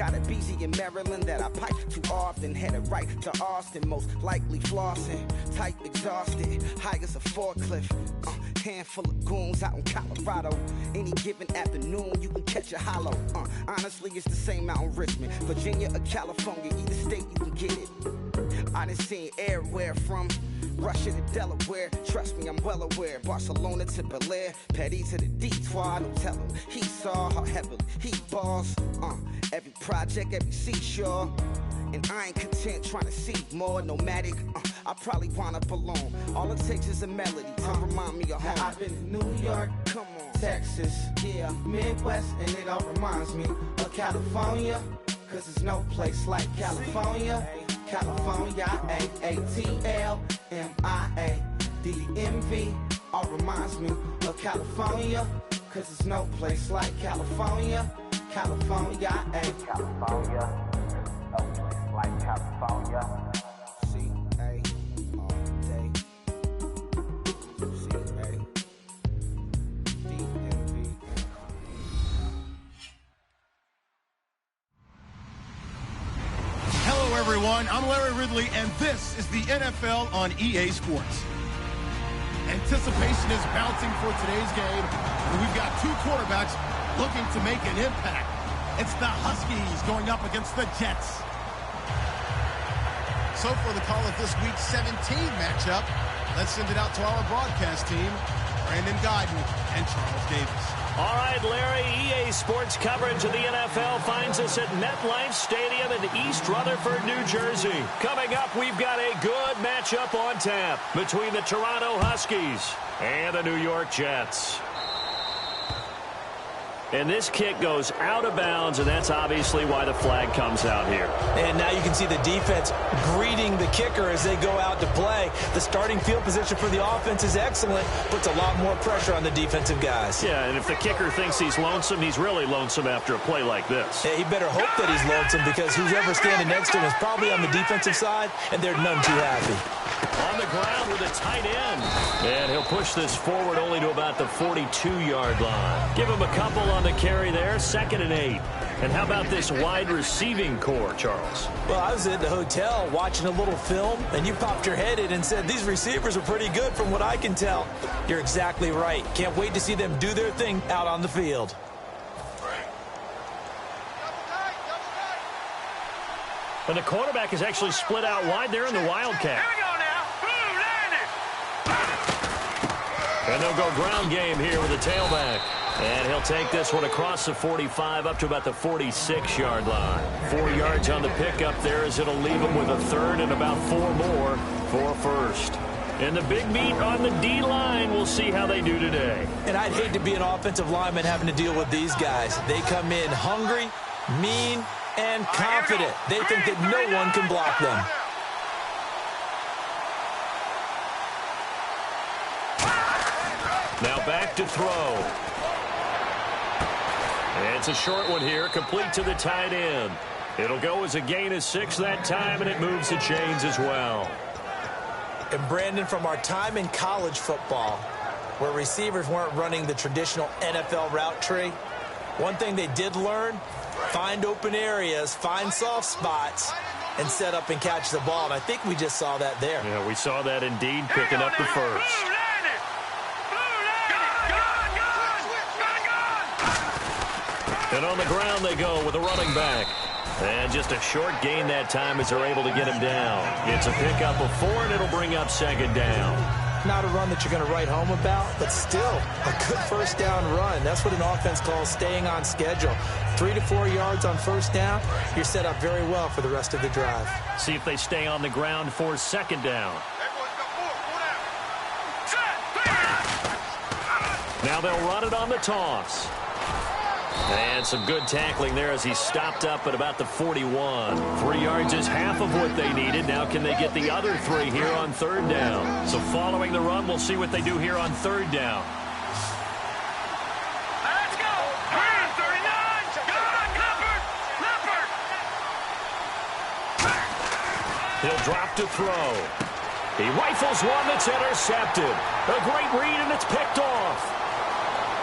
Got a BZ in Maryland that I pipe too often. Headed right to Austin, most likely flossing. Type exhausted, high as a forklift. Handful of goons out in Colorado. Any given afternoon, you can catch a hollow. Honestly, it's the same out in Richmond, Virginia or California. Either state, you can get it. I done seen everywhere from Russia to Delaware. Trust me, I'm well aware. Barcelona to Bel Air, Petty to the Detroit. Don't tell him he saw how heavily he balls. Every project, every seashore. And I ain't content trying to see more nomadic. I probably wind up alone. All it takes is a melody to remind me of home. I've been to New York, come on, Texas, yeah, Midwest, and it all reminds me of California. Cause there's no place like California. California, A-A-T-L-M-I-A-D-M-V. All reminds me of California. Cause there's no place like California. California, California. No place like California. C-A all day. C-A-D-M-V. Hello, everyone. I'm Larry Ridley, and this is the NFL on EA Sports. Anticipation is bouncing for today's game, and we've got two quarterbacks looking to make an impact. It's the Huskies going up against the Jets. So for the call of this Week 17 matchup, let's send it out to our broadcast team, Brandon Guyton and Charles Davis. All right, Larry, EA Sports coverage of the NFL finds us at MetLife Stadium in East Rutherford, New Jersey. Coming up, we've got a good matchup on tap between the Toronto Huskies and the New York Jets. And this kick goes out of bounds, and that's obviously why the flag comes out here. And now you can see the defense greeting the kicker as they go out to play. The starting field position for the offense is excellent, puts a lot more pressure on the defensive guys. Yeah, and if the kicker thinks he's lonesome, he's really lonesome after a play like this. Yeah, he better hope that he's lonesome because whoever's standing next to him is probably on the defensive side, and they're none too happy. On the ground with a tight end. And he'll push this forward only to about the 42-yard line. Give him a couple on the carry there, 2nd and 8. And how about this wide receiving core, Charles? Well, I was at the hotel watching a little film, and you popped your head in and said, these receivers are pretty good from what I can tell. You're exactly right. Can't wait to see them do their thing out on the field. And the quarterback is actually split out wide there in the Wildcat. Here we go now. And they'll go ground game here with the tailback. And he'll take this one across the 45 up to about the 46-yard line. 4 yards on the pickup there as it'll leave him with a third and about 4 more for first. And the big meat on the D-line, we'll see how they do today. And I'd hate to be an offensive lineman having to deal with these guys. They come in hungry, mean, and confident. They think that no one can block them. Now back to throw. And it's a short one here, complete to the tight end. It'll go as a gain of 6 that time, and it moves the chains as well. And Brandon, from our time in college football, where receivers weren't running the traditional NFL route tree, one thing they did learn, find open areas, find soft spots, and set up and catch the ball. And I think we just saw that there. Yeah, we saw that indeed, picking up the first. And on the ground they go with a running back. And just a short gain that time as they're able to get him down. It's a pickup of 4, and it'll bring up 2nd down. Not a run that you're going to write home about, but still a good first down run. That's what an offense calls staying on schedule. 3 to 4 yards on first down, you're set up very well for the rest of the drive. See if they stay on the ground for 2nd down. Now they'll run it on the toss. And some good tackling there as he stopped up at about the 41. 3 yards is half of what they needed. Now can they get the other 3 here on 3rd down? So following the run, we'll see what they do here on 3rd down. Let's go. 39. Go on, Leopard. He'll drop to throw. He rifles one that's intercepted. A great read, and it's picked off.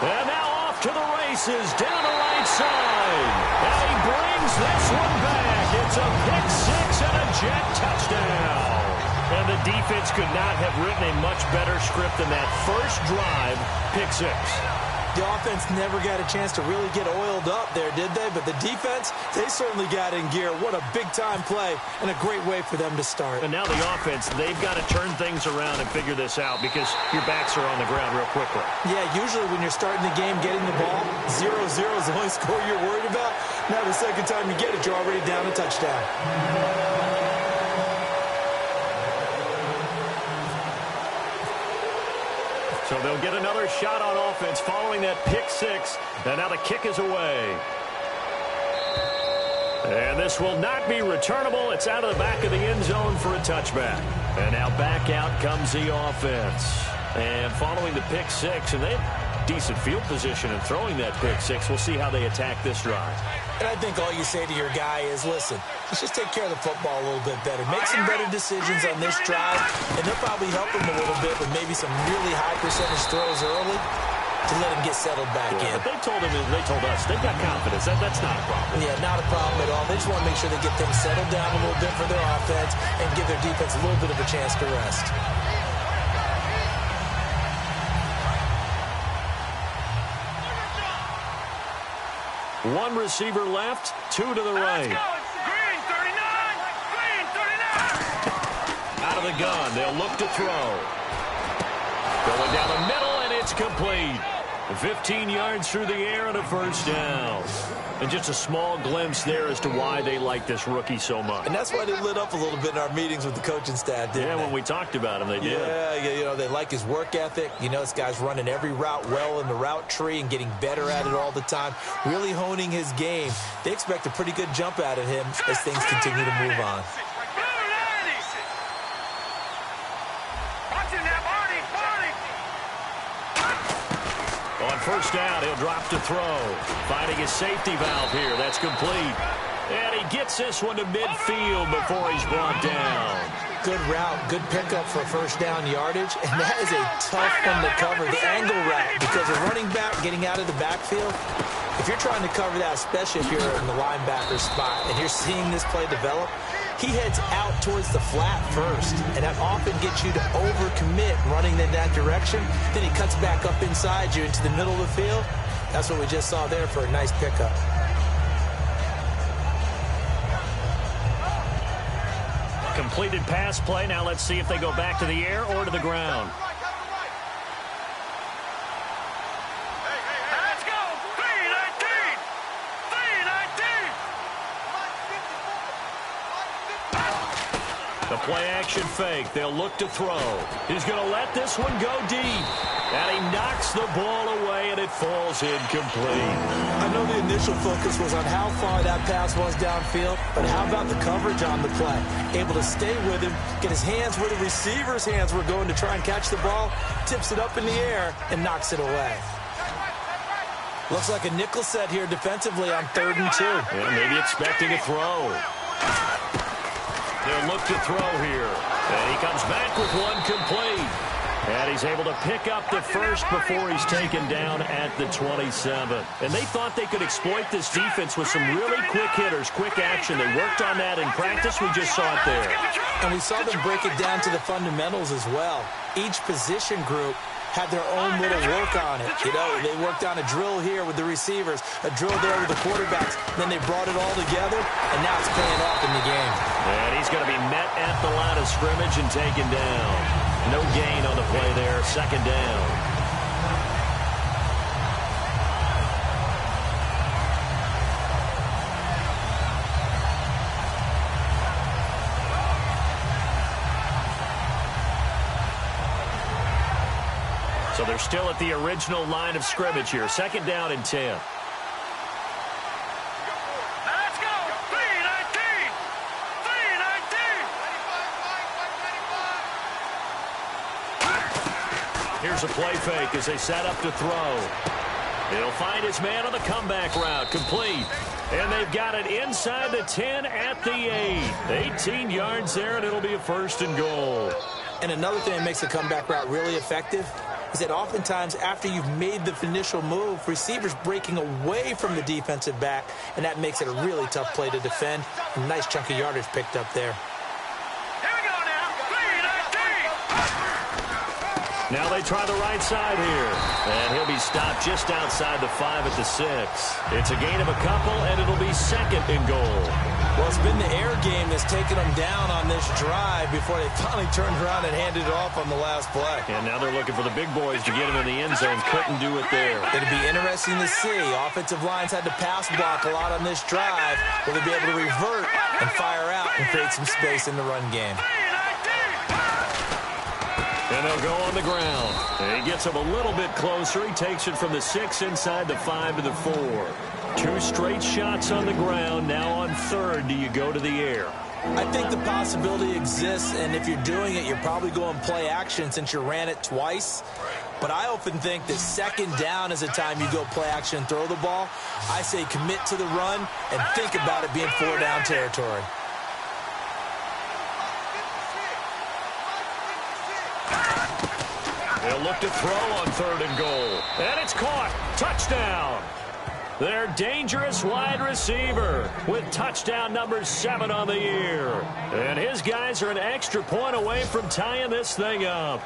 And now off to the races down the right side. And he brings this one back. It's a pick six and a Jet touchdown. And the defense could not have written a much better script than that first drive, pick six. The offense never got a chance to really get oiled up there, did they? But the defense, they certainly got in gear. What a big-time play and a great way for them to start. And now the offense, they've got to turn things around and figure this out because your backs are on the ground real quickly. Yeah, usually when you're starting the game, getting the ball, 0-0 is the only score you're worried about. Now the second time you get it, you're already down a touchdown. So they'll get another shot on offense following that pick six. And now the kick is away. And this will not be returnable. It's out of the back of the end zone for a touchback. And now back out comes the offense. And following the pick six, and they have decent field position in throwing that pick six. We'll see how they attack this drive. And I think all you say to your guy is, listen, let's just take care of the football a little bit better. Make some better decisions on this drive, and they'll probably help him a little bit with maybe some really high percentage throws early to let him get settled back in. But they told us, they've got confidence. That's not a problem. Yeah, not a problem at all. They just want to make sure they get things settled down a little bit for their offense and give their defense a little bit of a chance to rest. One receiver left, two to the right. Green 39! Green 39! Out of the gun, they'll look to throw. Going down the middle, and it's complete. 15 yards through the air and a first down. And just a small glimpse there as to why they like this rookie so much. And that's why they lit up a little bit in our meetings with the coaching staff, didn't they? When we talked about him, they did. Yeah, you know, they like his work ethic. You know, this guy's running every route well in the route tree and getting better at it all the time, really honing his game. They expect a pretty good jump out of him as things continue to move on. On first down, he'll drop to throw. Finding his safety valve here. That's complete. And he gets this one to midfield before he's brought down. Good route, good pickup for first down yardage. And that is a tough one to cover, the angle route, because a running back getting out of the backfield, if you're trying to cover that, especially if you're in the linebacker spot and you're seeing this play develop, he heads out towards the flat first, and that often gets you to overcommit running in that direction. Then he cuts back up inside you into the middle of the field. That's what we just saw there for a nice pickup. Completed pass play. Now let's see if they go back to the air or to the ground. Let's go! 319! 319! The play action fake. They'll look to throw. He's going to let this one go deep. And he knocks the ball away, and it falls incomplete. I know the initial focus was on how far that pass was downfield, but how about the coverage on the play? Able to stay with him, get his hands where the receiver's hands were going to try and catch the ball, tips it up in the air, and knocks it away. Looks like a nickel set here defensively on 3rd and 2. Yeah, maybe expecting a throw. They'll look to throw here. And he comes back with one complete. And he's able to pick up the first before he's taken down at the 27. And they thought they could exploit this defense with some really quick hitters, quick action. They worked on that in practice. We just saw it there. And we saw them break it down to the fundamentals as well. Each position group had their own little work on it. You know, they worked on a drill here with the receivers, a drill there with the quarterbacks. Then they brought it all together, and now it's paying off in the game. And he's going to be met at the line of scrimmage and taken down. No gain on the play there, 2nd down. So they're still at the original line of scrimmage here. 2nd down and 10. Let's go! 319! 319! Here's a play fake as they set up to throw. He'll find his man on the comeback route, complete. And they've got it inside the 10 at the 8. 18 yards there, and it'll be a 1st and goal. And another thing that makes a comeback route really effective is that oftentimes after you've made the initial move, receivers breaking away from the defensive back, and that makes it a really tough play to defend. A nice chunk of yardage picked up there. Now they try the right side here. And he'll be stopped just outside the 5 at the 6. It's a gain of a couple, and it'll be 2nd and goal. Well, it's been the air game that's taken them down on this drive before they finally turned around and handed it off on the last play. And now they're looking for the big boys to get him in the end zone. Couldn't do it there. It'll be interesting to see. Offensive lines had to pass block a lot on this drive. Will they be able to revert and fire out and create some space in the run game? And they'll go on the ground. And he gets him a little bit closer. He takes it from the 6 inside the 5 to the 4. 2 straight shots on the ground. Now on 3rd, do you go to the air? I think the possibility exists, and if you're doing it, you're probably going play action since you ran it twice. But I often think that 2nd down is the time you go play action and throw the ball. I say commit to the run and think about it being 4-down territory. They'll look to throw on 3rd and goal. And it's caught. Touchdown. Their dangerous wide receiver with touchdown number 7 on the year. And his guys are an extra point away from tying this thing up.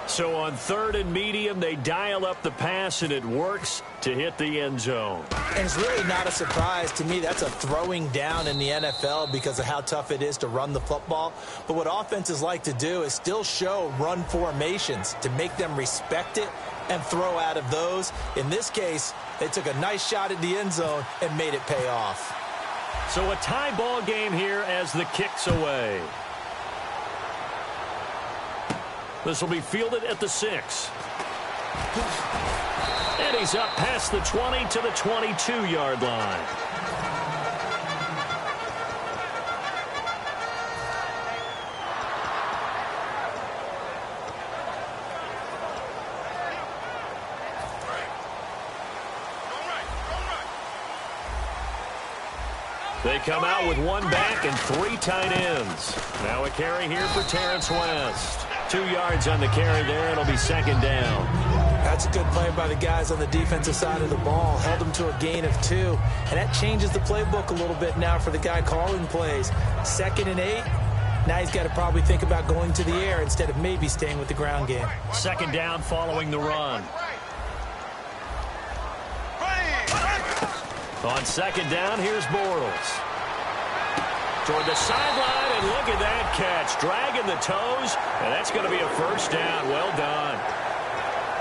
So on 3rd and medium, they dial up the pass, and it works to hit the end zone. And it's really not a surprise to me. That's a throwing down in the NFL because of how tough it is to run the football. But what offenses like to do is still show run formations to make them respect it and throw out of those. In this case, they took a nice shot at the end zone and made it pay off. So a tie ball game here as the kick's away. This will be fielded at the 6. And he's up past the 20 to the 22-yard line. They come out with 1 back and 3 tight ends. Now a carry here for Terrence West. 2 yards on the carry there. It'll be 2nd down. That's a good play by the guys on the defensive side of the ball. Held them to a gain of 2. And that changes the playbook a little bit now for the guy calling plays. 2nd and 8. Now he's got to probably think about going to the air instead of maybe staying with the ground game. 2nd down following the run. On 2nd down, here's Bortles. Toward the sideline, and look at that catch. Dragging the toes, and that's going to be a 1st down. Well done.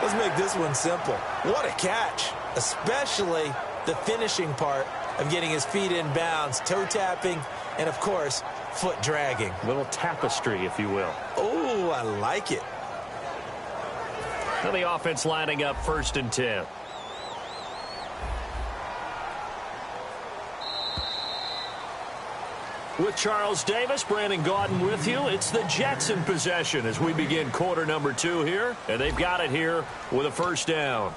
Let's make this one simple. What a catch, especially the finishing part of getting his feet in bounds, toe tapping, and, of course, foot dragging. A little tapestry, if you will. Oh, I like it. Now the offense lining up 1st and 10. With Charles Davis, Brandon Gaudin with you. It's the Jets in possession as we begin quarter number 2 here. And they've got it here with a 1st down.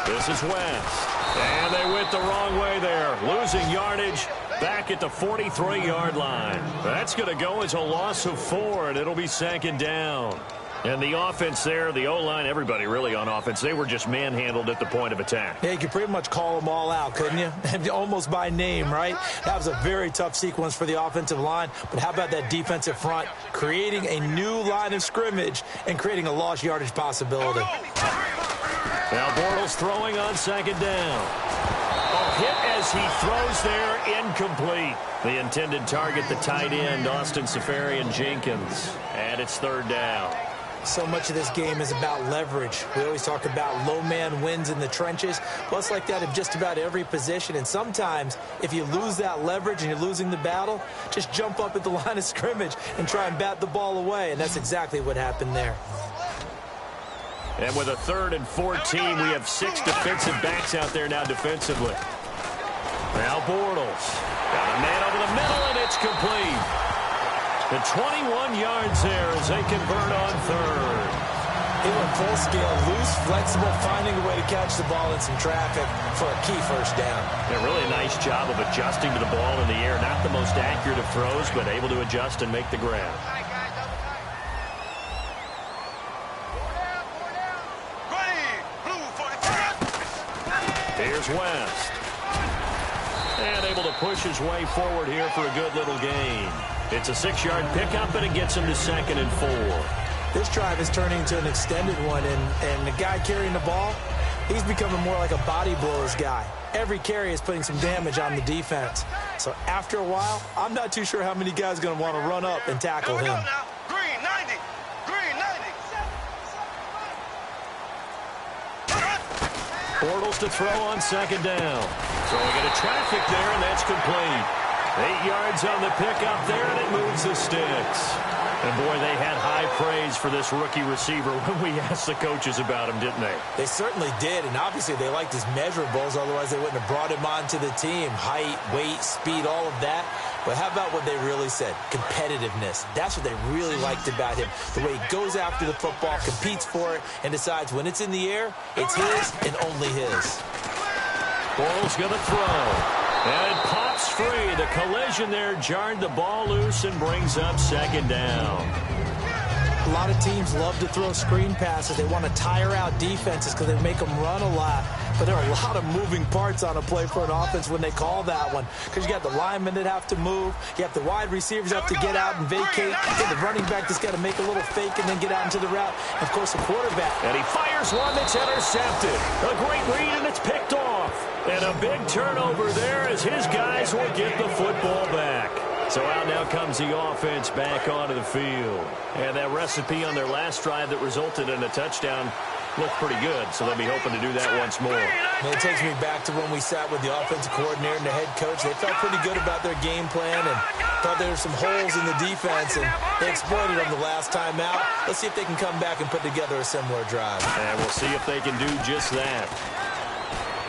This is West. And they went the wrong way there. Losing yardage back at the 43-yard line. That's going to go as a loss of 4, and it'll be 2nd down. And the offense there, the O-line, everybody really on offense, they were just manhandled at the point of attack. Yeah, you could pretty much call them all out, couldn't you? Almost by name, right? That was a very tough sequence for the offensive line. But how about that defensive front creating a new line of scrimmage and creating a lost yardage possibility? Now Bortles throwing on 2nd down. A hit as he throws there, incomplete. The intended target, the tight end, Austin Seferian-Jenkins. And it's 3rd down. So much of this game is about leverage. We always talk about low man wins in the trenches. Well, it's like that in just about every position. And sometimes, if you lose that leverage and you're losing the battle, just jump up at the line of scrimmage and try and bat the ball away. And that's exactly what happened there. And with a 3rd and 14, we have 6 defensive backs out there now defensively. Now Bortles. Got a man over the middle, and it's complete. The 21 yards there as they convert on 3rd. He went full scale, loose, flexible, finding a way to catch the ball in some traffic for a key first down. Yeah, really a nice job of adjusting to the ball in the air. Not the most accurate of throws, but able to adjust and make the grab. Here's West. And able to push his way forward here for a good little gain. It's a 6-yard pickup, and it gets him to 2nd and 4. This drive is turning into an extended one, and the guy carrying the ball, he's becoming more like a body blows guy. Every carry is putting some damage on the defense. So after a while, I'm not too sure how many guys are going to want to run up and tackle him. Green 90. Green 90. Bortles to throw on 2nd down. Throwing into traffic there, and that's complete. 8 yards on the pickup there, and it moves the sticks. And, boy, they had high praise for this rookie receiver when we asked the coaches about him, didn't they? They certainly did, and obviously they liked his measurables. Otherwise, they wouldn't have brought him onto the team. Height, weight, speed, all of that. But how about what they really said? Competitiveness. That's what they really liked about him. The way he goes after the football, competes for it, and decides when it's in the air, it's his and only his. Bortles going to throw. And it pops free. The collision there jarred the ball loose and brings up 2nd down. A lot of teams love to throw screen passes. They want to tire out defenses because they make them run a lot. But there are a lot of moving parts on a play for an offense when they call that one. Because you got the linemen that have to move. You have the wide receivers have to get out and vacate. You got the running back that's got to make a little fake and then get out into the route. And, of course, the quarterback. And he fires one that's intercepted. A great read, and it's picked off. And a big turnover there as his guys will get the football back. So out now comes the offense back onto the field. And that recipe on their last drive that resulted in a touchdown looked pretty good, so they'll be hoping to do that once more. And it takes me back to when we sat with the offensive coordinator and the head coach. They felt pretty good about their game plan and thought there were some holes in the defense, and they exploited them the last time out. Let's see if they can come back and put together a similar drive. And we'll see if they can do just that.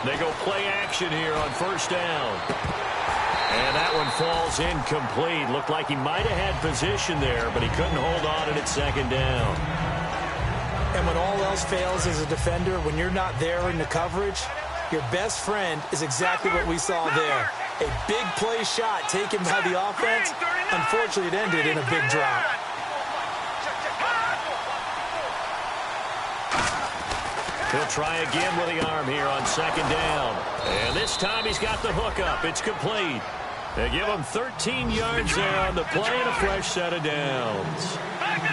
They go play action here on 1st down. And that one falls incomplete. Looked like he might have had position there, but he couldn't hold on and it's 2nd down. And when all else fails as a defender, when you're not there in the coverage, your best friend is exactly what we saw there. A big play shot taken by the offense. Unfortunately, it ended in a big drop. He'll try again with the arm here on 2nd down. And this time he's got the hook up. It's complete. They give him 13 yards there on the play and a fresh set of downs.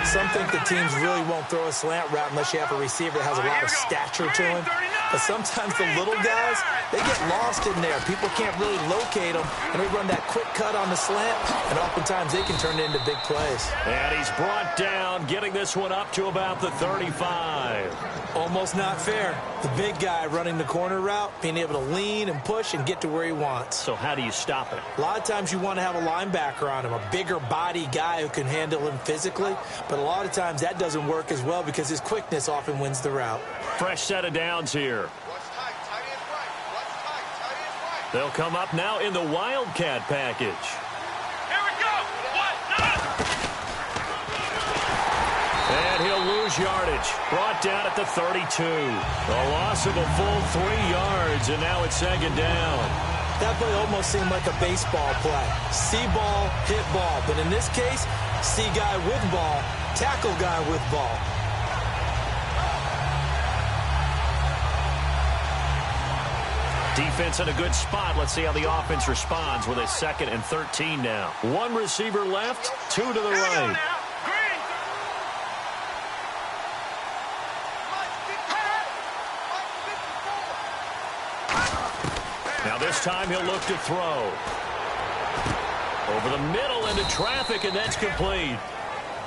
Some think the teams really won't throw a slant route unless you have a receiver that has a lot of stature to him. But sometimes the little guys, they get lost in there. People can't really locate them, and they run that quick cut on the slant, and oftentimes they can turn it into big plays. And he's brought down, getting this one up to about the 35. Almost not fair. The big guy running the corner route, being able to lean and push and get to where he wants. So how do you stop it? A lot of times you want to have a linebacker on him, a bigger body guy who can handle him physically, but a lot of times that doesn't work as well because his quickness often wins the route. Fresh set of downs here. They'll come up now in the Wildcat package. Here we go. And he'll lose yardage. Brought down at the 32. A loss of a full 3 yards, and now it's 2nd down. That play almost seemed like a baseball play. See ball, hit ball. But in this case, see guy with ball, tackle guy with ball. Defense in a good spot. Let's see how the offense responds with a 2nd and 13 now. One receiver left, 2 to the right. Now this time he'll look to throw. Over the middle into traffic, and that's complete.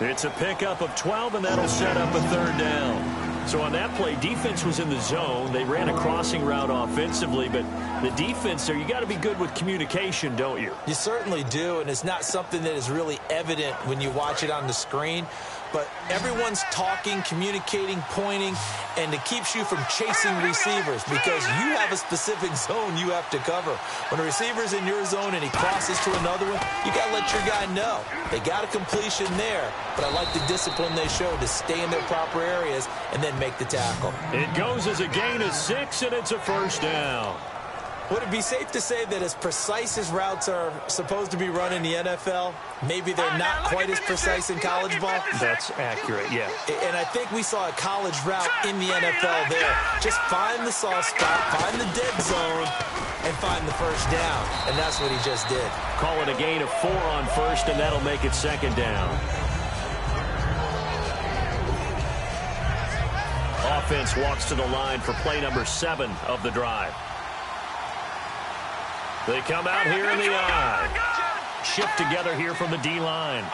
It's a pickup of 12, and that'll set up a 3rd down. So on that play, defense was in the zone. They ran a crossing route offensively, but the defense there, you got to be good with communication, don't you? You certainly do, and it's not something that is really evident when you watch it on the screen. But everyone's talking, communicating, pointing, and it keeps you from chasing receivers because you have a specific zone you have to cover. When a receiver's in your zone and he crosses to another one, you got to let your guy know. They got a completion there, but I like the discipline they showed to stay in their proper areas and then and make the tackle. It goes as a gain of 6, and it's a first down. Would it be safe to say that as precise as routes are supposed to be run in the NFL, maybe they're not quite as precise in college ball? That's accurate, yeah. And I think we saw a college route in the NFL there. Just find the soft spot, find the dead zone, and find the first down. And that's what he just did. Call it a gain of 4 on first, and that'll make it second down. Offense walks to the line for play number 7 of the drive. They come out here in the I. Shift together here from the D-line.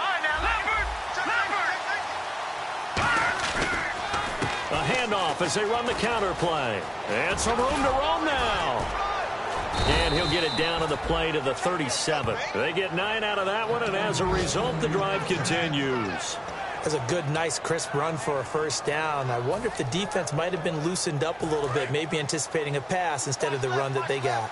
A handoff as they run the counter play. And some room to roam now. And he'll get it down on the play to the 37. They get 9 out of that one, and as a result, the drive continues. That's a good, nice, crisp run for a first down. I wonder if the defense might have been loosened up a little bit, maybe anticipating a pass instead of the run that they got.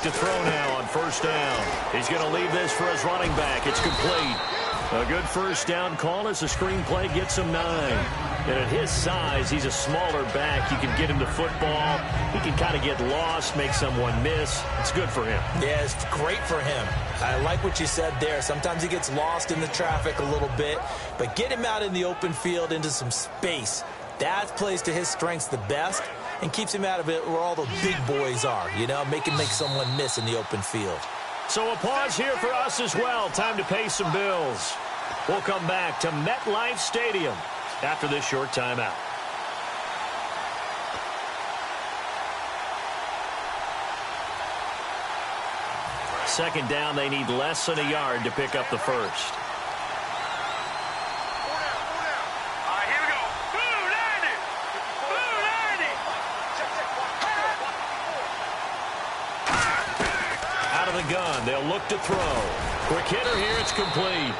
To throw now on first down. He's going to leave this for his running back. It's complete. A good first down call as the screen play gets him 9. And at his size, he's a smaller back. You can get him to football. He can kind of get lost, make someone miss. It's good for him. Yeah, it's great for him. I like what you said there. Sometimes he gets lost in the traffic a little bit, but get him out in the open field into some space. That plays to his strengths the best and keeps him out of it where all the big boys are, you know, make someone miss in the open field. So a pause here for us as well. Time to pay some bills. We'll come back to MetLife Stadium after this short timeout. Second down, they need less than a yard to pick up the first. Gun. They'll look to throw. Quick hitter here. It's complete.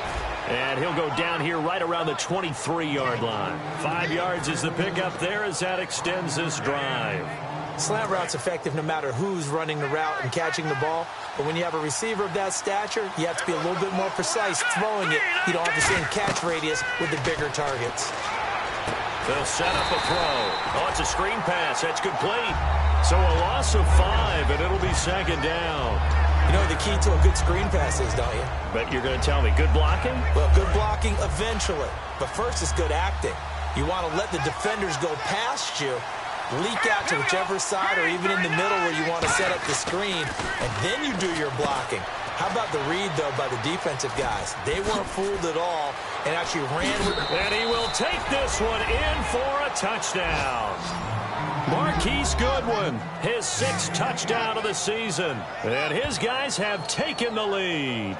And he'll go down here right around the 23-yard line. 5 yards is the pickup there as that extends this drive. Slant route's effective no matter who's running the route and catching the ball. But when you have a receiver of that stature, you have to be a little bit more precise throwing it. You don't have the same catch radius with the bigger targets. They'll set up a throw. Oh, it's a screen pass. That's complete. So a loss of 5, and it'll be second down. You know the key to a good screen pass is, don't you? But you're going to tell me, good blocking? Well, good blocking eventually. But first is good acting. You want to let the defenders go past you, leak out to whichever side or even in the middle where you want to set up the screen, and then you do your blocking. How about the read, though, by the defensive guys? They weren't fooled at all and actually ran with it. And he will take this one in for a touchdown. Marquise Goodwin, his 6th touchdown of the season. And his guys have taken the lead.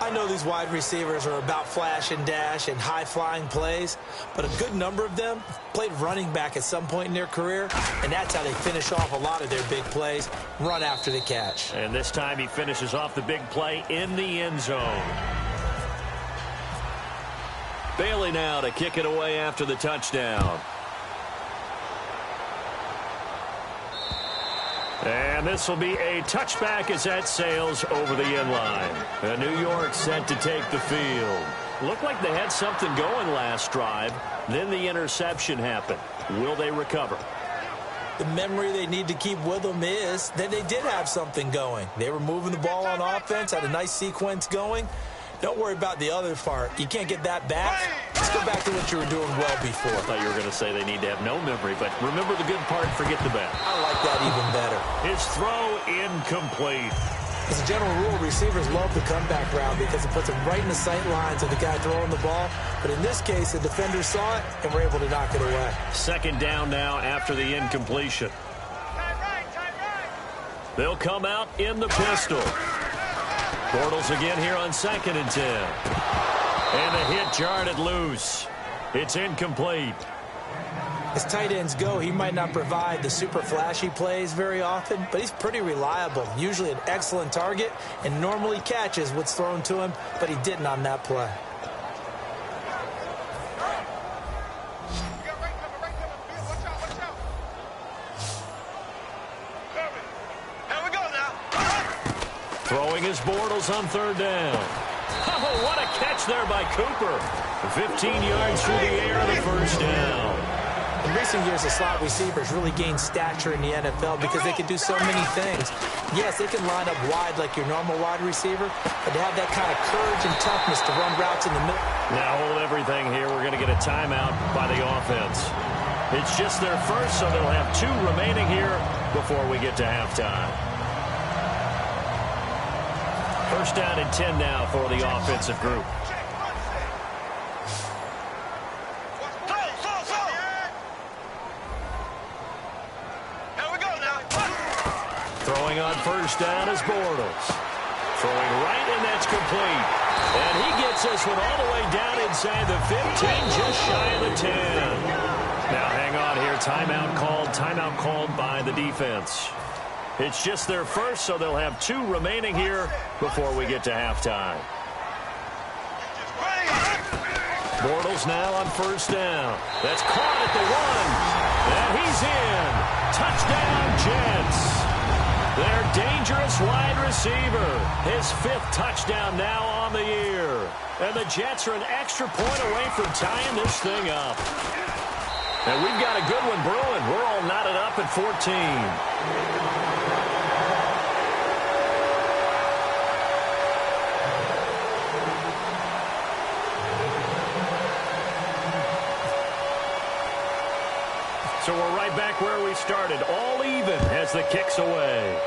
I know these wide receivers are about flash and dash and high-flying plays, but a good number of them played running back at some point in their career, and that's how they finish off a lot of their big plays, run after the catch. And this time he finishes off the big play in the end zone. Bailey now to kick it away after the touchdown. And this will be a touchback as that sails over the end line. And New York set to take the field. Looked like they had something going last drive. Then the interception happened. Will they recover? The memory they need to keep with them is that they did have something going. They were moving the ball on offense, had a nice sequence going. Don't worry about the other part. You can't get that back. Let's go back to what you were doing well before. I thought you were going to say they need to have no memory, but remember the good part, forget the bad. I like that even better. His throw incomplete. As a general rule, receivers love the comeback route because it puts them right in the sight lines of the guy throwing the ball. But in this case, the defender saw it and were able to knock it away. Second down now after the incompletion. They'll come out in the pistol. Bortles again here on 2nd and 10. And the hit jarred it loose. It's incomplete. As tight ends go, he might not provide the super flashy plays very often, but he's pretty reliable. Usually an excellent target and normally catches what's thrown to him, but he didn't on that play. Throwing his Bortles on 3rd down. Oh, what a catch there by Cooper. 15 yards through the air, the first down. In recent years, the slot receivers really gained stature in the NFL because they can do so many things. Yes, they can line up wide like your normal wide receiver, but to have that kind of courage and toughness to run routes in the middle. Now hold everything here. We're going to get a timeout by the offense. It's just their first, so they'll have 2 remaining here before we get to halftime. First down and 10 now for the offensive group. Throwing on first down is Bortles. Throwing right, and that's complete. And he gets this one all the way down inside the 15, just shy of the 10. Now hang on here. Timeout called by the defense. It's just their first, so they'll have 2 remaining here before we get to halftime. Bortles now on first down. That's caught at the 1. And he's in. Touchdown, Jets. Their dangerous wide receiver. His 5th touchdown now on the year. And the Jets are an extra point away from tying this thing up. And we've got a good one brewing. We're all knotted up at 14. So we're right back where we started, all even as the kick's away.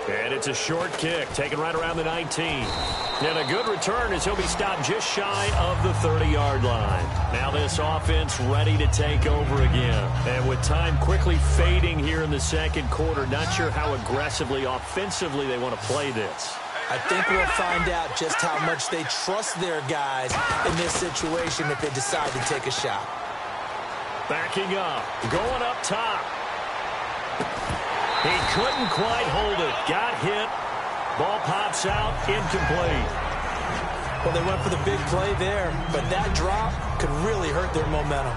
And it's a short kick, taken right around the 19. And a good return as he'll be stopped just shy of the 30-yard line. Now this offense ready to take over again. And with time quickly fading here in the second quarter, not sure how aggressively, offensively they want to play this. I think we'll find out just how much they trust their guys in this situation if they decide to take a shot. Backing up, going up top. He couldn't quite hold it. Got hit. Ball pops out, incomplete. Well, they went for the big play there, but that drop could really hurt their momentum.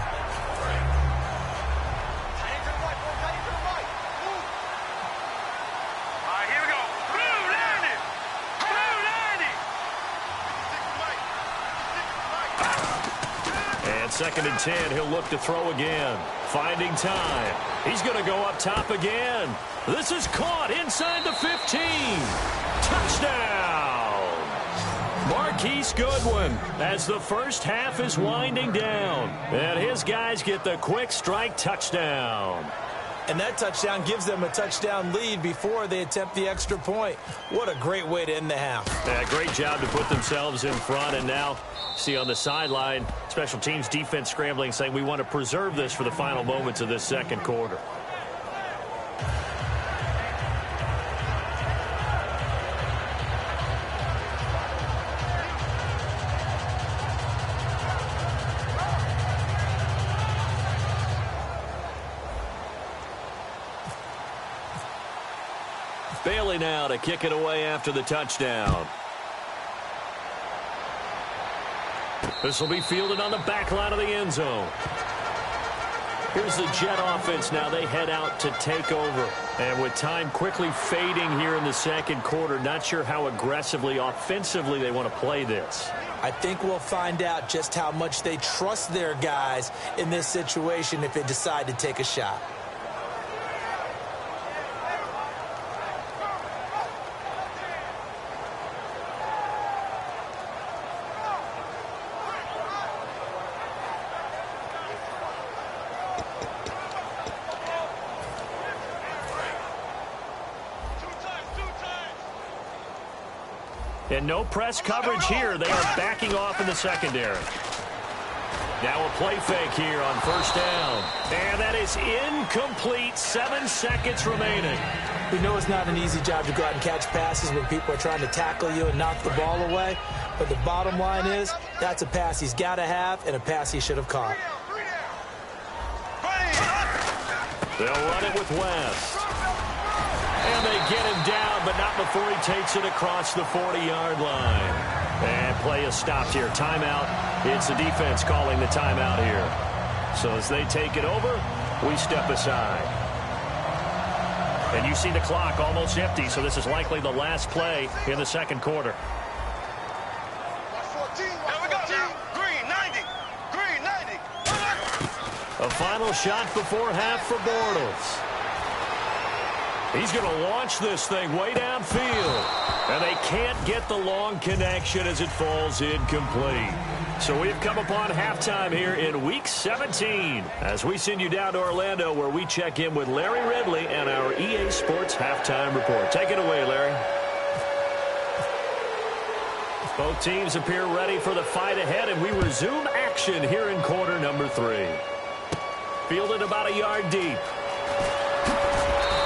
Second and 10, he'll look to throw again. Finding time. He's going to go up top again. This is caught inside the 15. Touchdown! Marquise Goodwin as the first half is winding down. And his guys get the quick strike touchdown. And that touchdown gives them a touchdown lead before they attempt the extra point. What a great way to end the half. Yeah, great job to put themselves in front. And now, see on the sideline, special teams defense scrambling, saying we want to preserve this for the final moments of this second quarter. Bailey now to kick it away after the touchdown. This will be fielded on the back line of the end zone. Here's the Jet offense now. They head out to take over. And with time quickly fading here in the second quarter, not sure how aggressively, offensively they want to play this. I think we'll find out just how much they trust their guys in this situation if they decide to take a shot. And no press coverage here. They are backing off in the secondary. Now a play fake here on first down. And that is incomplete. 7 seconds remaining. We know it's not an easy job to go out and catch passes when people are trying to tackle you and knock the ball away. But the bottom line is that's a pass he's got to have and a pass he should have caught. They'll run it with West. And they get him down, but not before he takes it across the 40-yard line. And play is stopped here. Timeout. It's the defense calling the timeout here. So as they take it over, we step aside. And you see the clock almost empty, so this is likely the last play in the second quarter. A final shot before half for Bortles. He's going to launch this thing way downfield. And they can't get the long connection as it falls incomplete. So we've come upon halftime here in Week 17 as we send you down to Orlando where we check in with Larry Ridley and our EA Sports Halftime Report. Take it away, Larry. Both teams appear ready for the fight ahead, and we resume action here in quarter number 3. Fielded about a yard deep.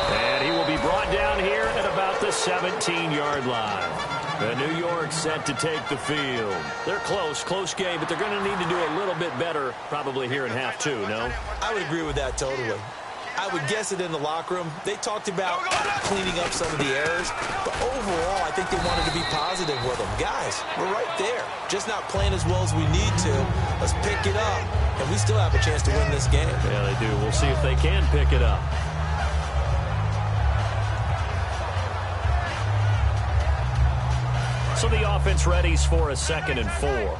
And he will be brought down here at about the 17-yard line. The New York set to take the field. They're close game, but they're going to need to do a little bit better probably here in half 2, no? I would agree with that totally. I would guess it in the locker room. They talked about cleaning up some of the errors, but overall, I think they wanted to be positive with them. Guys, we're right there. Just not playing as well as we need to. Let's pick it up, and we still have a chance to win this game. Yeah, they do. We'll see if they can pick it up. So the offense readies for a 2nd and 4.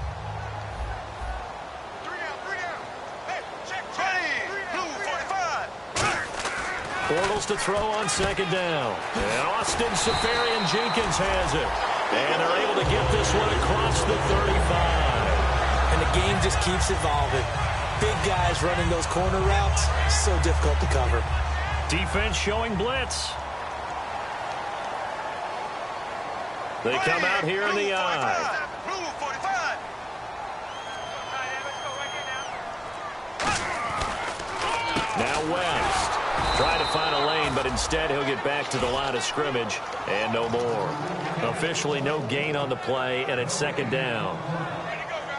Bortles to throw on 2nd down. And Austin Seferian-Jenkins has it. And they're able to get this one across the 35. And the game just keeps evolving. Big guys running those corner routes, so difficult to cover. Defense showing blitz. They come out here in the eye. Now West. Try to find a lane, but instead he'll get back to the line of scrimmage and no more. Officially no gain on the play, and it's 2nd down.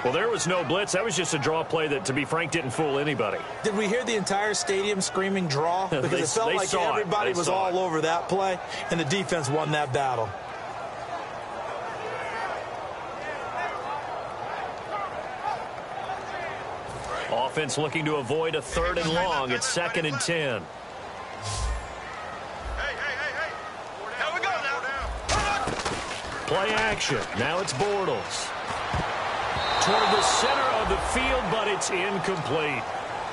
Well, there was no blitz. That was just a draw play that, to be frank, didn't fool anybody. Did we hear the entire stadium screaming draw? Because it felt like everybody was all over that play, and the defense won that battle. Offense looking to avoid a 3rd and long. It's 2nd and 10. Here we go now. Play action. Now it's Bortles. Toward the center of the field, but it's incomplete.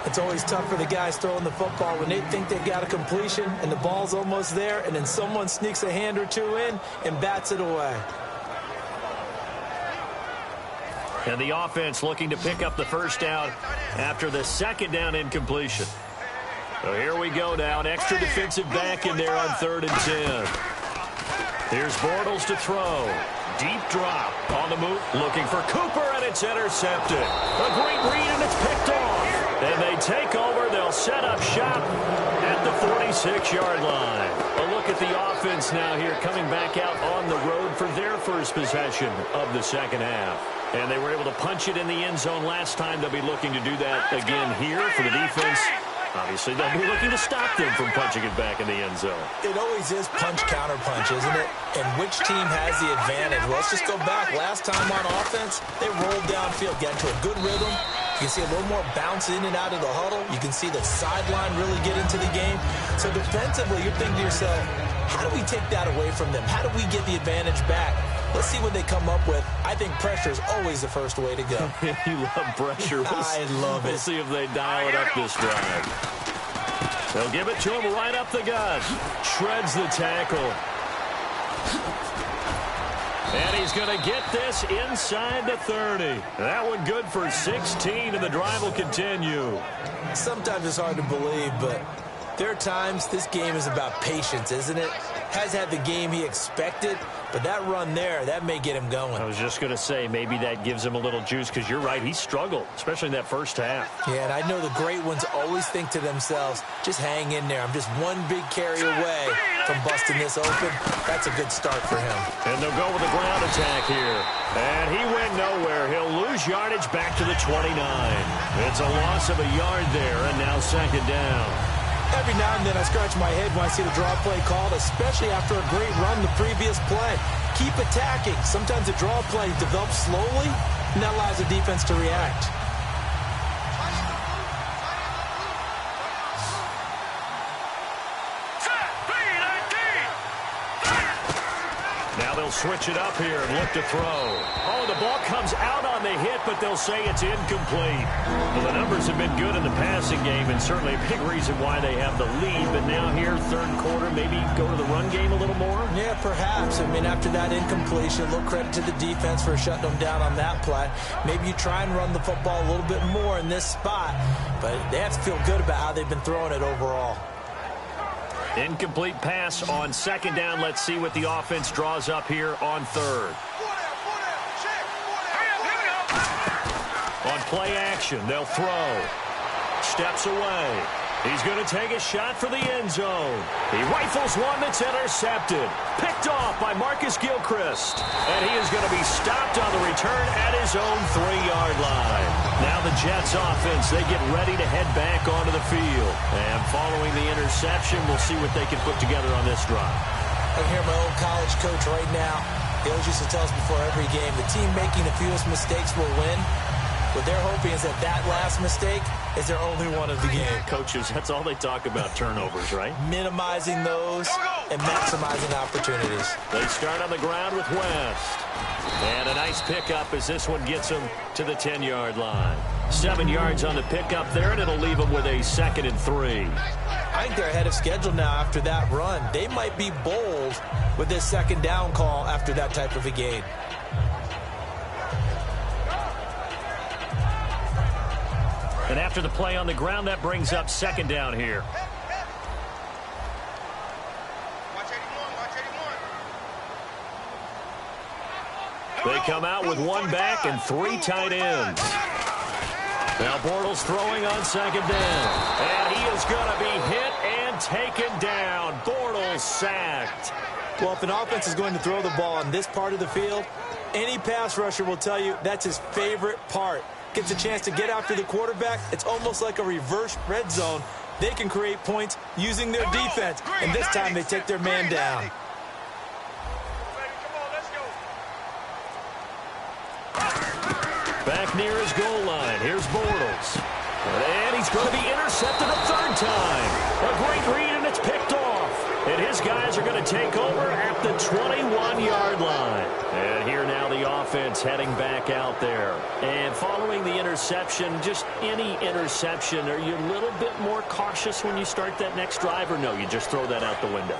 It's always tough for the guys throwing the football when they think they've got a completion and the ball's almost there, and then someone sneaks a hand or two in and bats it away. And the offense looking to pick up the first down after the 2nd down incompletion. So here we go now. An extra defensive back in there on 3rd and 10. Here's Bortles to throw. Deep drop on the move. Looking for Cooper, and it's intercepted. A great read, and it's picked off. And they take over. They'll set up shop at the 46-yard line. A look at the offense now here coming back out on the road for their first possession of the 2nd half. And they were able to punch it in the end zone last time. They'll be looking to do that again here for the defense. Obviously, they'll be looking to stop them from punching it back in the end zone. It always is punch-counter-punch, isn't it? And which team has the advantage? Well, let's just go back. Last time on offense, they rolled downfield, got into a good rhythm. You can see a little more bounce in and out of the huddle. You can see the sideline really get into the game. So defensively, you're thinking to yourself, how do we take that away from them? How do we get the advantage back? Let's see what they come up with. I think pressure is always the first way to go. You love pressure. I love it. We'll see if they dial it up this drive. They'll give it to him right up the gut. Shreds the tackle. And he's going to get this inside the 30. That one good for 16, and the drive will continue. Sometimes it's hard to believe, but there are times this game is about patience, isn't it? Has had the game he expected, but that run there, that may get him going. I was just going to say, maybe that gives him a little juice, because you're right, he struggled, especially in that first half. Yeah, and I know the great ones always think to themselves, just hang in there. I'm just one big carry away from busting this open. That's a good start for him. And they'll go with a ground attack here. And he went nowhere. He'll lose yardage back to the 29. It's a loss of a yard there, and now 2nd down. Every now and then I scratch my head when I see the draw play called, especially after a great run the previous play. Keep attacking. Sometimes the draw play develops slowly, and that allows the defense to react. Now they'll They'll switch it up here and look to throw. Oh, the ball comes out on the hit, but they'll say it's incomplete. Well, the numbers have been good in the passing game, and certainly a big reason why they have the lead. But now here, third quarter, maybe go to the run game a little more? Yeah, perhaps. I mean, after that incompletion, a little credit to the defense for shutting them down on that play. Maybe you try and run the football a little bit more in this spot, but they have to feel good about how they've been throwing it overall. Incomplete pass on second down. Let's see what the offense draws up here on third. On play action, they'll throw. Steps away. He's going to take a shot for the end zone. He rifles one that's intercepted. Picked off by Marcus Gilchrist. And he is going to be stopped on the return at his own 3-yard line. Now the Jets offense, they get ready to head back onto the field. And following the interception, we'll see what they can put together on this drive. I can hear my old college coach right now. He always used to tell us before every game, the team making the fewest mistakes will win. What they're hoping is that last mistake is their only one of the game. Coaches, that's all they talk about, turnovers, right? Minimizing those and maximizing opportunities. They start on the ground with West. And a nice pickup as this one gets them to the 10-yard line. 7 yards on the pickup there, and it'll leave them with a 2nd and 3. I think they're ahead of schedule now after that run. They might be bold with this second down call after that type of a gain. And after the play on the ground, that brings up second down here. They come out with one back and 3 tight ends. Now Bortles throwing on second down. And he is going to be hit and taken down. Bortles sacked. Well, if an offense is going to throw the ball on this part of the field, any pass rusher will tell you that's his favorite part. Gets a chance to get after the quarterback. It's almost like a reverse red zone. They can create points using their defense. And this time they take their man down. Back near his goal line. Here's Bortles. And he's going to be intercepted a third time. A great read, and it's picked off. And his guys are going to take over at the 21-yard line. And here now the offense heading back out there. And following the interception, just any interception, are you a little bit more cautious when you start that next drive, or no, you just throw that out the window?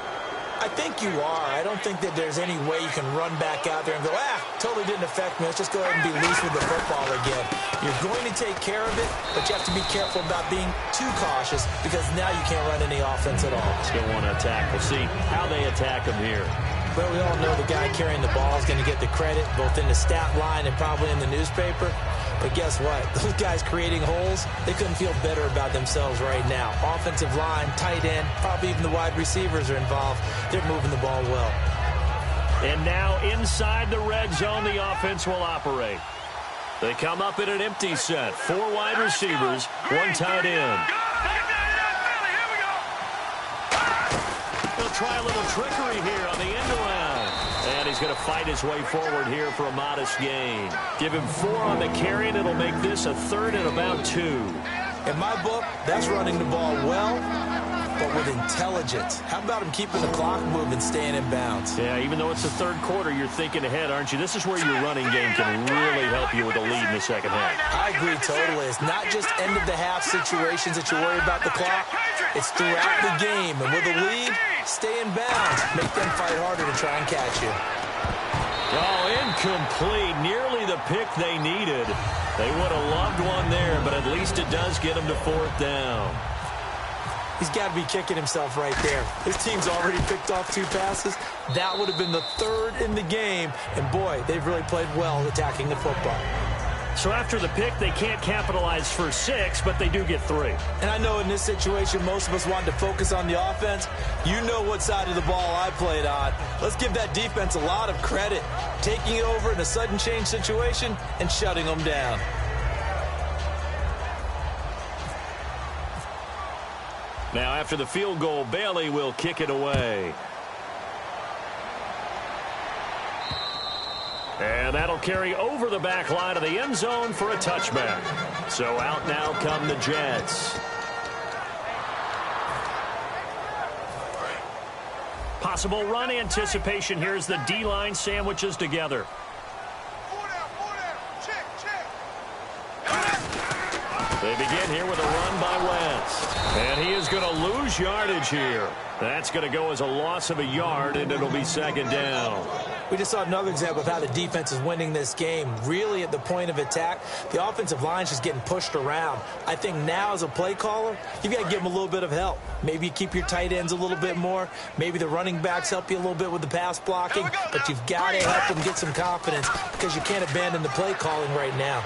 I think you are. I don't think that there's any way you can run back out there and go, totally didn't affect me. Let's just go ahead and be loose with the football again. You're going to take care of it, but you have to be careful about being too cautious because now you can't run any offense at all. Still want to attack. We'll see how they attack him here. Well, we all know the guy carrying the ball is going to get the credit both in the stat line and probably in the newspaper. But guess what? Those guys creating holes, they couldn't feel better about themselves right now. Offensive line, tight end, probably even the wide receivers are involved. They're moving the ball well. And now inside the red zone, the offense will operate. They come up in an empty set. 4 wide receivers, 1 tight end. He'll try a little trickery here on the end around. And he's going to fight his way forward here for a modest gain. Give him 4 on the carry, and it'll make this a 3rd and about 2. In my book, that's running the ball well, but with intelligence. How about him keeping the clock moving, staying in bounds? Yeah, even though it's the third quarter, you're thinking ahead, aren't you? This is where your running game can really help you with a lead in the second half. I agree totally. It's not just end-of-the-half situations that you worry about the clock. It's throughout the game. And with a lead, stay in bounds. Make them fight harder to try and catch you. Oh, incomplete. Nearly the pick they needed. They would have loved one there, but at least it does get them to 4th down. He's got to be kicking himself right there. His team's already picked off 2 passes. That would have been the 3rd in the game. And, boy, they've really played well attacking the football. So after the pick, they can't capitalize for 6, but they do get 3. And I know in this situation, most of us wanted to focus on the offense. You know what side of the ball I played on. Let's give that defense a lot of credit. Taking it over in a sudden change situation and shutting them down. Now after the field goal, Bailey will kick it away. And that'll carry over the back line of the end zone for a touchback. So out now come the Jets. possible run anticipation here as the D-line sandwiches together. They begin here with a run by Wentz. And he is going to lose yardage here. That's going to go as a loss of a yard, and it'll be second down. We just saw another example of how the defense is winning this game. Really at the point of attack, the offensive line is just getting pushed around. I think now as a play caller, you've got to give them a little bit of help. Maybe you keep your tight ends a little bit more. Maybe the running backs help you a little bit with the pass blocking. But you've got to help them get some confidence because you can't abandon the play calling right now.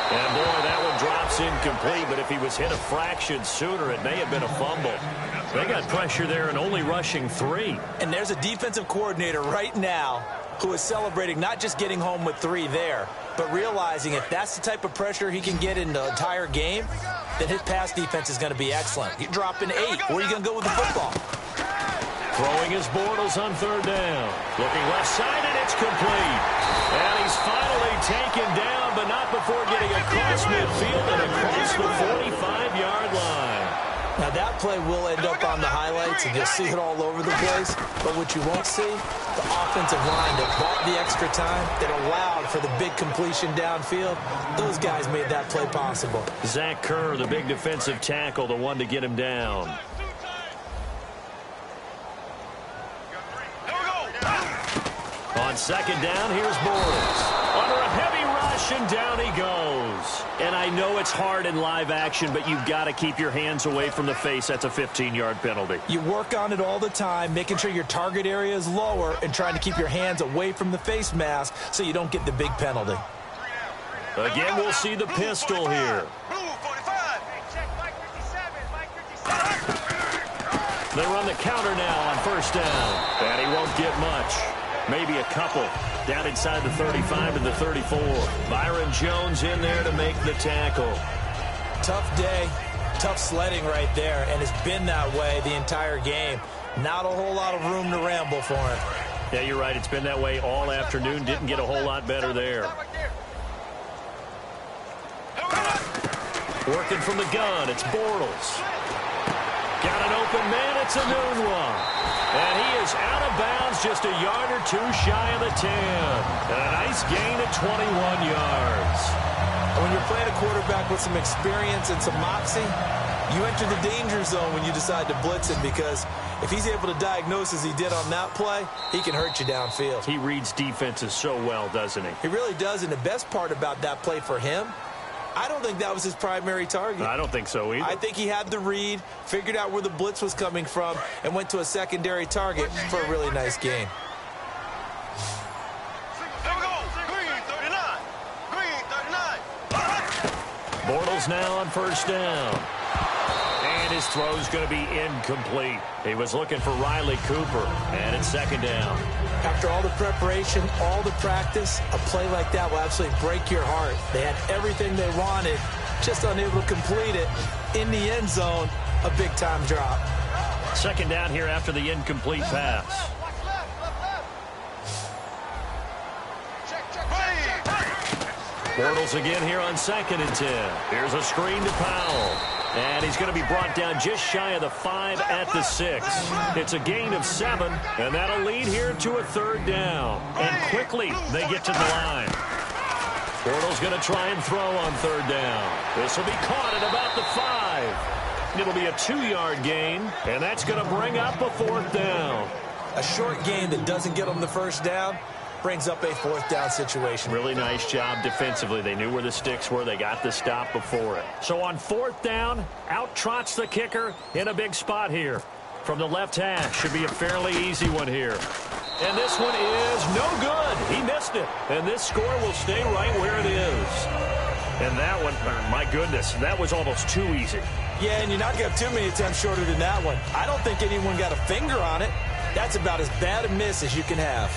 And, boy, that one drops incomplete, but if he was hit a fraction sooner, it may have been a fumble. They got pressure there and only rushing 3. And there's a defensive coordinator right now who is celebrating not just getting home with 3 there, but realizing if that's the type of pressure he can get in the entire game, then his pass defense is going to be excellent. You're dropping 8. Where are you going to go with the football? Throwing his Bortles on third down. Looking left side, and it's complete. And he's finally taken down, but not before getting across midfield and across the 45-yard line. Now, that play will end up on the highlights, and you'll see it all over the place. But what you won't see, the offensive line that bought the extra time, that allowed for the big completion downfield, those guys made that play possible. Zach Kerr, the big defensive tackle, the one to get him down. On second down, here's Bortles. Under a heavy rush, and down he goes. And I know it's hard in live action, but you've got to keep your hands away from the face. That's a 15-yard penalty. You work on it all the time, making sure your target area is lower and trying to keep your hands away from the face mask so you don't get the big penalty. Again, we'll see the pistol here. They run the counter now on first down. And he won't get much. Maybe a couple. Down inside the 35 to the 34. Byron Jones in there to make the tackle. Tough day, tough sledding right there, and it's been that way the entire game. Not a whole lot of room to ramble for him. Yeah, you're right. It's been that way all afternoon. Didn't get a whole lot better there. Working from the gun, it's Bortles. Got an open man, it's a noon one. And he is out of bounds, just a yard or two shy of the 10. And a nice gain of 21 yards. When you're playing a quarterback with some experience and some moxie, you enter the danger zone when you decide to blitz him, because if he's able to diagnose as he did on that play, he can hurt you downfield. He reads defenses so well, doesn't he? He really does, and the best part about that play for him, I don't think that was his primary target. I don't think so either. I think he had the read, figured out where the blitz was coming from, and went to a secondary target for a really nice gain. Bortles now on first down. And his throw's going to be incomplete. He was looking for Riley Cooper, and it's second down. After all the preparation, all the practice, a play like that will absolutely break your heart. They had everything they wanted, just unable to complete it. In the end zone, a big-time drop. Second down here after the incomplete pass. Bortles again here on 2nd and 10. Here's a screen to Powell. And he's going to be brought down just shy of the 5 at the 6. It's a gain of 7, and that'll lead here to a third down. And quickly they get to the line. Bortles going to try and throw on third down. This will be caught at about the 5. It'll be a 2-yard gain, and that's going to bring up a fourth down. A short gain that doesn't get them the first down brings up a fourth down situation. Really nice job defensively. They knew where the sticks were. They got the stop before it. So on fourth down, out trots the kicker in a big spot here. From the left hash, should be a fairly easy one here. And this one is no good. He missed it. And this score will stay right where it is. And that one, my goodness, that was almost too easy. Yeah, and you're not going to have too many attempts shorter than that one. I don't think anyone got a finger on it. That's about as bad a miss as you can have.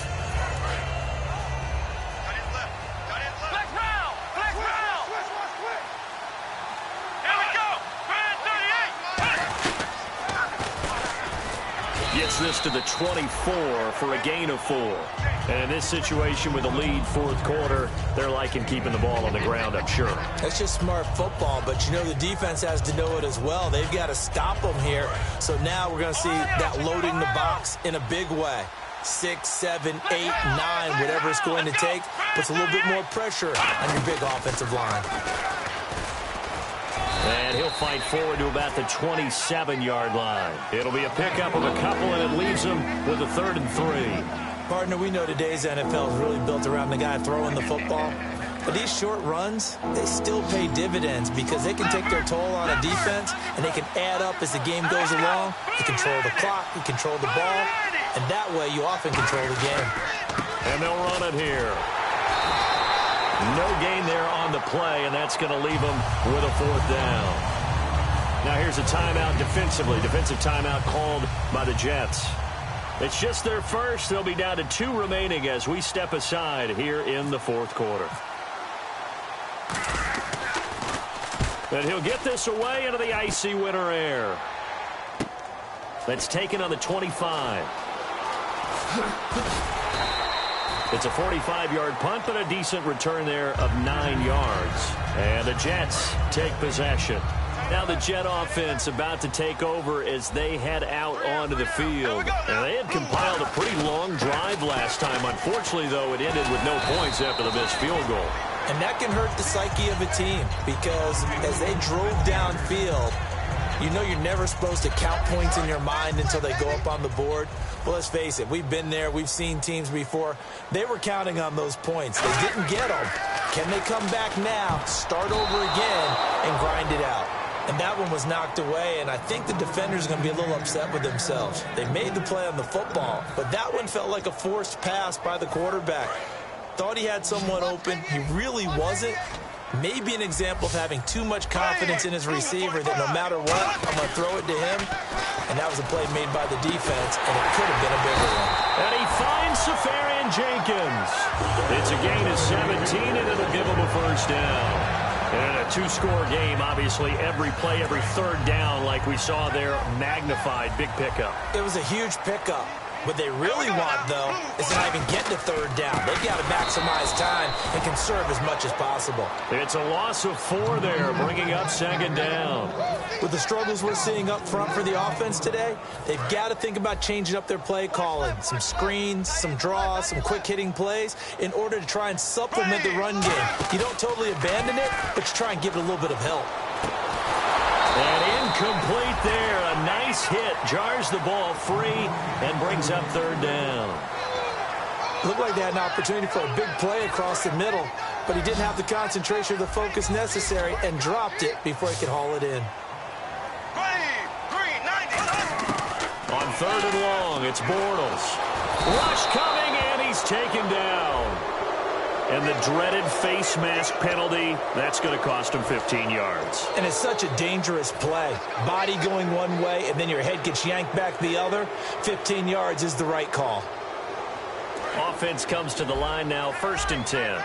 Gets this to the 24 for a gain of 4. And in this situation with a lead fourth quarter, they're liking keeping the ball on the ground, I'm sure. That's just smart football, but you know the defense has to know it as well. They've got to stop them here. So now we're going to see that loading the box in a big way. 6, 7, 8, 9, whatever it's going to take, puts a little bit more pressure on your big offensive line. And he'll fight forward to about the 27-yard line. It'll be a pickup of a couple, and it leaves him with a 3rd and 3. Partner, we know today's NFL is really built around the guy throwing the football. But these short runs, they still pay dividends because they can take their toll on a defense, and they can add up as the game goes along. You control the clock, you control the ball, and that way you often control the game. And they'll run it here. No gain there on the play, and that's going to leave them with a 4th down. Now here's a timeout defensively. Defensive timeout called by the Jets. It's just their first. They'll be down to 2 remaining as we step aside here in the fourth quarter. And he'll get this away into the icy winter air. That's taken on the 25. It's a 45-yard punt, but a decent return there of 9 yards. And the Jets take possession. Now the Jet offense about to take over as they head out onto the field. And they had compiled a pretty long drive last time. Unfortunately, though, it ended with no points after the missed field goal. And that can hurt the psyche of a team because as they drove downfield, you know you're never supposed to count points in your mind until they go up on the board. Well, let's face it, we've been there. We've seen teams before. They were counting on those points. They didn't get them. Can they come back now, start over again, and grind it out? And that one was knocked away, and I think the defenders are going to be a little upset with themselves. They made the play on the football, but that one felt like a forced pass by the quarterback. Thought he had someone open. He really wasn't. Maybe an example of having too much confidence in his receiver that no matter what, I'm going to throw it to him. And that was a play made by the defense, and it could have been a bigger one. And he finds Safarian Jenkins. It's a gain of 17, and it'll give him a 1st down. And a 2-score game, obviously, every play, every 3rd down, like we saw there, magnified, big pickup. It was a huge pickup. What they really want, though, is to not even get to 3rd down. They've got to maximize time and conserve as much as possible. It's a loss of 4 there, bringing up 2nd down. With the struggles we're seeing up front for the offense today, they've got to think about changing up their play calling. Some screens, some draws, some quick-hitting plays in order to try and supplement the run game. You don't totally abandon it, but you try and give it a little bit of help. And incomplete there. A nice hit. Jars the ball free and brings up 3rd down. Looked like they had an opportunity for a big play across the middle, but he didn't have the concentration or the focus necessary and dropped it before he could haul it in. On 3rd and long, it's Bortles. Rush coming, and he's taken down. And the dreaded face mask penalty, that's going to cost him 15 yards. And it's such a dangerous play. Body going one way, and then your head gets yanked back the other. 15 yards is the right call. Offense comes to the line now, 1st and 10.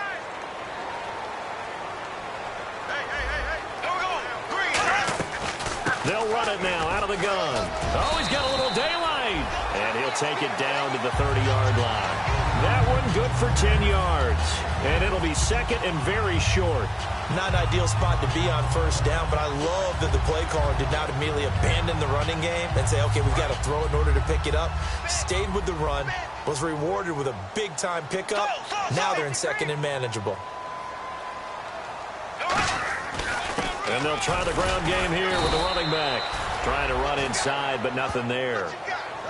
They'll run it now out of the gun. Oh, he's got a little daylight. And he'll take it down to the 30-yard line. That one good for 10 yards. And it'll be 2nd and very short. Not an ideal spot to be on 1st down, but I love that the play caller did not immediately abandon the running game and say, okay, we've got to throw it in order to pick it up. Stayed with the run, was rewarded with a big-time pickup. Now they're in 2nd and manageable. And they'll try the ground game here with the running back. Trying to run inside, but nothing there.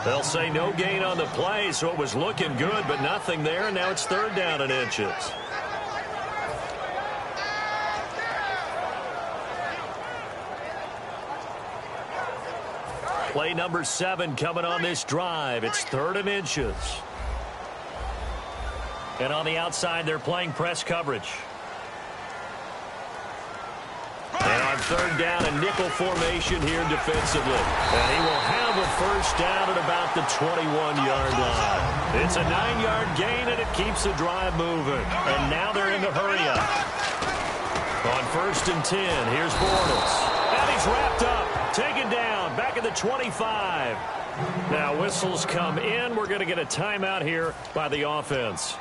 They'll say no gain on the play, so it was looking good, but nothing there, and now it's 3rd down and inches. Play number 7 coming on this drive. It's 3rd and inches. And on the outside, they're playing press coverage. And on 3rd down, a nickel formation here defensively. And he will have a 1st down at about the 21-yard line. It's a 9-yard gain, and it keeps the drive moving. And now they're in the hurry-up. On 1st and 10, here's Bortles. And he's wrapped up. taken down back at the 25. Now whistles come in. We're going to get a timeout here by the offense.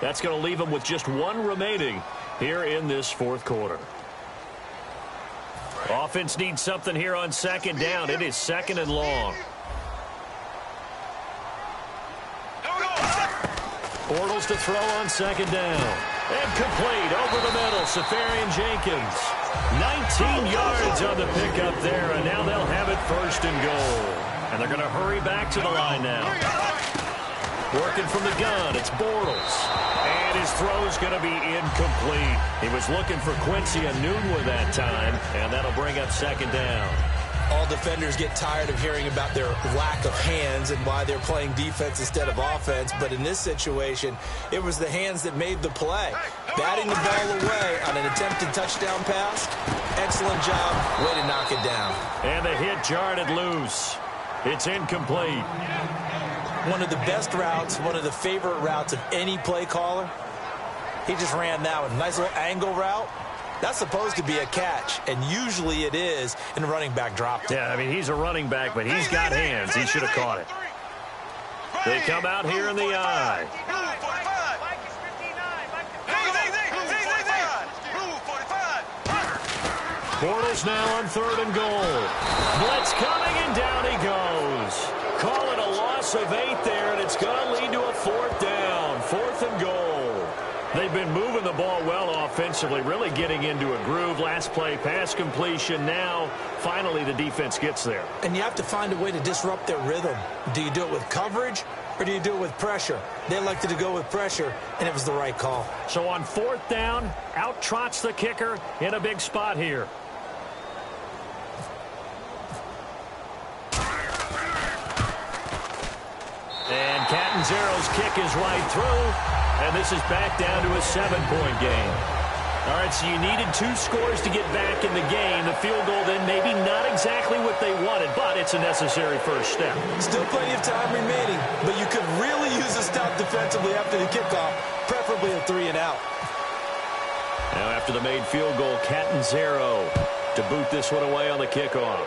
That's going to leave them with just one remaining here in this fourth quarter. Offense needs something here on second down. It is second and long. Bortles to throw on second down. And complete over the middle. Safarian Jenkins. 19 yards on the pickup there, and now they'll have it first and goal. And they're going to hurry back to the line now. Working from the gun, it's Bortles. And his throw's going to be incomplete. He was looking for Quincy Enunwa that time, and that'll bring up second down. All defenders get tired of hearing about their lack of hands and why they're playing defense instead of offense. But in this situation, it was the hands that made the play. Batting the ball away on an attempted touchdown pass. Excellent job. Way to knock it down. And the hit jarred it loose. It's incomplete. One of the best routes, one of the favorite routes of any play caller. He just ran that one. Nice little angle route. That's supposed to be a catch, and usually it is, and the running back dropped it. Yeah, I mean, he's a running back, but he's got hands. He should have caught it. They come out here in the eye. Bortles now on third and goal. Blitz coming, and down he goes. Call it a loss of 8 there, and it's going to lead to a fourth down. Fourth and goal. They've been moving the ball well offensively, really getting into a groove. Last play, pass completion. Now, finally, the defense gets there. And you have to find a way to disrupt their rhythm. Do you do it with coverage, or do you do it with pressure? They elected to go with pressure, and it was the right call. So on fourth down, out trots the kicker in a big spot here. And Catanzaro's kick is right through. And this is back down to a 7-point game. All right, so you needed 2 scores to get back in the game. The field goal then maybe not exactly what they wanted, but it's a necessary first step. Still plenty of time remaining, but you could really use a stop defensively after the kickoff, preferably a 3 and out. Now after the made field goal, Catanzaro to boot this one away on the kickoff.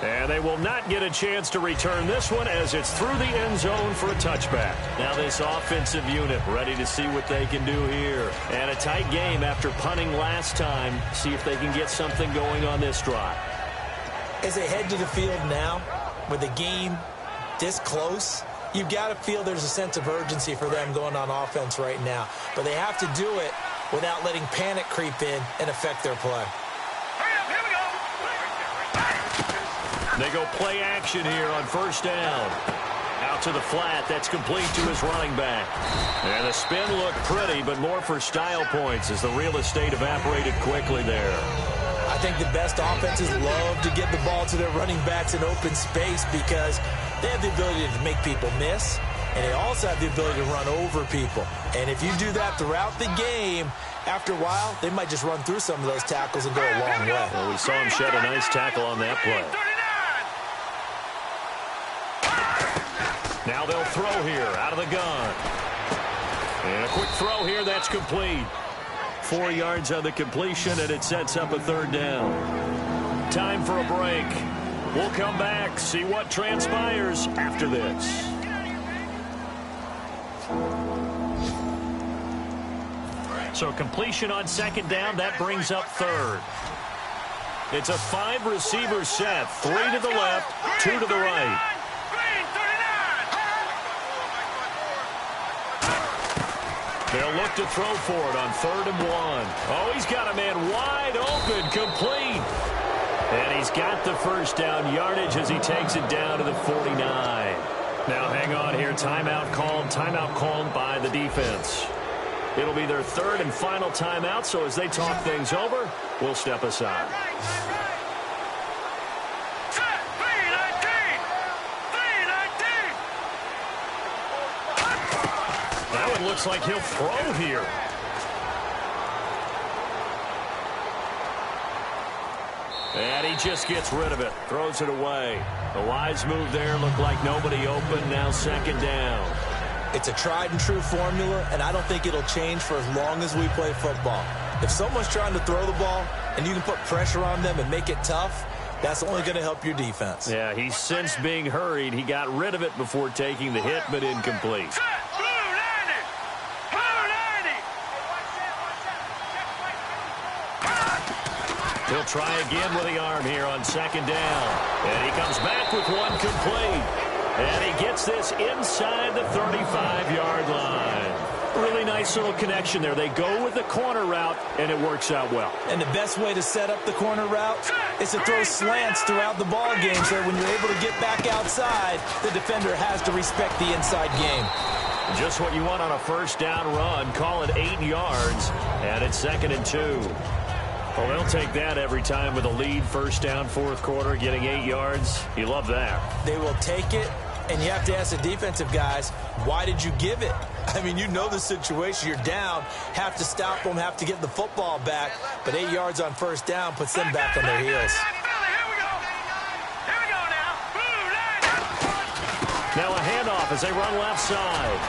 And they will not get a chance to return this one as it's through the end zone for a touchback. Now this offensive unit ready to see what they can do here. And a tight game after punting last time. See if they can get something going on this drive. As they head to the field now, with the game this close, you've got to feel there's a sense of urgency for them going on offense right now. But they have to do it without letting panic creep in and affect their play. They go play action here on first down. Out to the flat. That's complete to his running back. And the spin looked pretty, but more for style points as the real estate evaporated quickly there. I think the best offenses love to get the ball to their running backs in open space because they have the ability to make people miss, and they also have the ability to run over people. And if you do that throughout the game, after a while, they might just run through some of those tackles and go a long way. Well, we saw him shed a nice tackle on that play. Now they'll throw here out of the gun. And a quick throw here, that's complete. 4 yards on the completion, and it sets up a third down. Time for a break. We'll come back, see what transpires after this. So completion on second down, that brings up third. It's a 5-receiver set, 3 to the left, 2 to the right. They'll look to throw for it on 3rd and 1. Oh, he's got a man wide open, complete. And he's got the first down yardage as he takes it down to the 49. Now hang on here, timeout called by the defense. It'll be their 3rd and final timeout, so as they talk things over, we'll step aside. Now it looks like he'll throw here. And he just gets rid of it, throws it away. The wise move there, looked like nobody open, now second down. It's a tried and true formula, and I don't think it'll change for as long as we play football. If someone's trying to throw the ball and you can put pressure on them and make it tough, that's only going to help your defense. Yeah, he's since being hurried. He got rid of it before taking the hit, but incomplete. He'll try again with the arm here on second down. And he comes back with one complete. And he gets this inside the 35-yard line. Really nice little connection there. They go with the corner route, and it works out well. And the best way to set up the corner route is to throw slants throughout the ball game, so when you're able to get back outside, the defender has to respect the inside game. Just what you want on a first down run. Call it 8 yards, and it's 2nd and 2. Well, they'll take that every time with a lead, first down, fourth quarter, getting 8 yards. You love that. They will take it, and you have to ask the defensive guys, why did you give it? I mean, you know the situation. You're down, have to stop them, have to get the football back, but 8 yards on first down puts them back on their heels. Now a handoff as they run left side.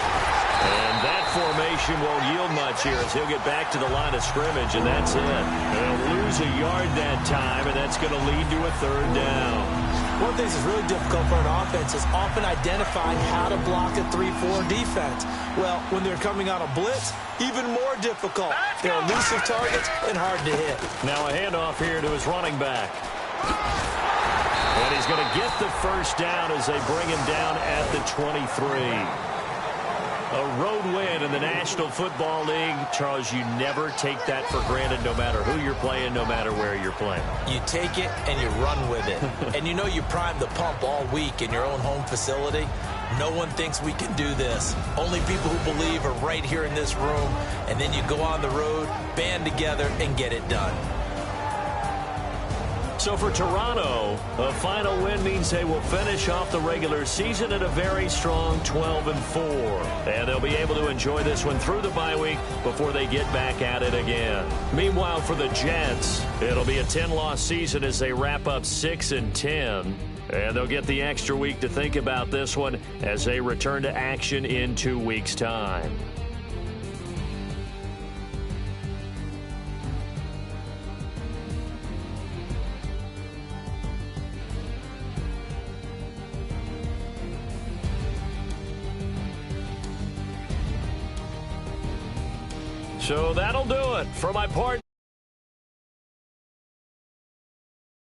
And that formation won't yield much here as he'll get back to the line of scrimmage, and that's it. They'll lose a yard that time, and that's going to lead to a third down. One of the things that's really difficult for an offense is often identifying how to block a 3-4 defense. Well, when they're coming on a blitz, even more difficult. They're elusive targets and hard to hit. Now a handoff here to his running back. And he's going to get the first down as they bring him down at the 23. A road win in the National Football League. Charles, you never take that for granted no matter who you're playing, no matter where you're playing. You take it and you run with it. And you know you primed the pump all week in your own home facility. No one thinks we can do this. Only people who believe are right here in this room. And then you go on the road, band together, and get it done. So for Toronto, a final win means they will finish off the regular season at a very strong 12-4. And they'll be able to enjoy this one through the bye week before they get back at it again. Meanwhile, for the Jets, it'll be a 10-loss season as they wrap up 6-10. And they'll get the extra week to think about this one as they return to action in 2 weeks' time. So that'll do it for my part.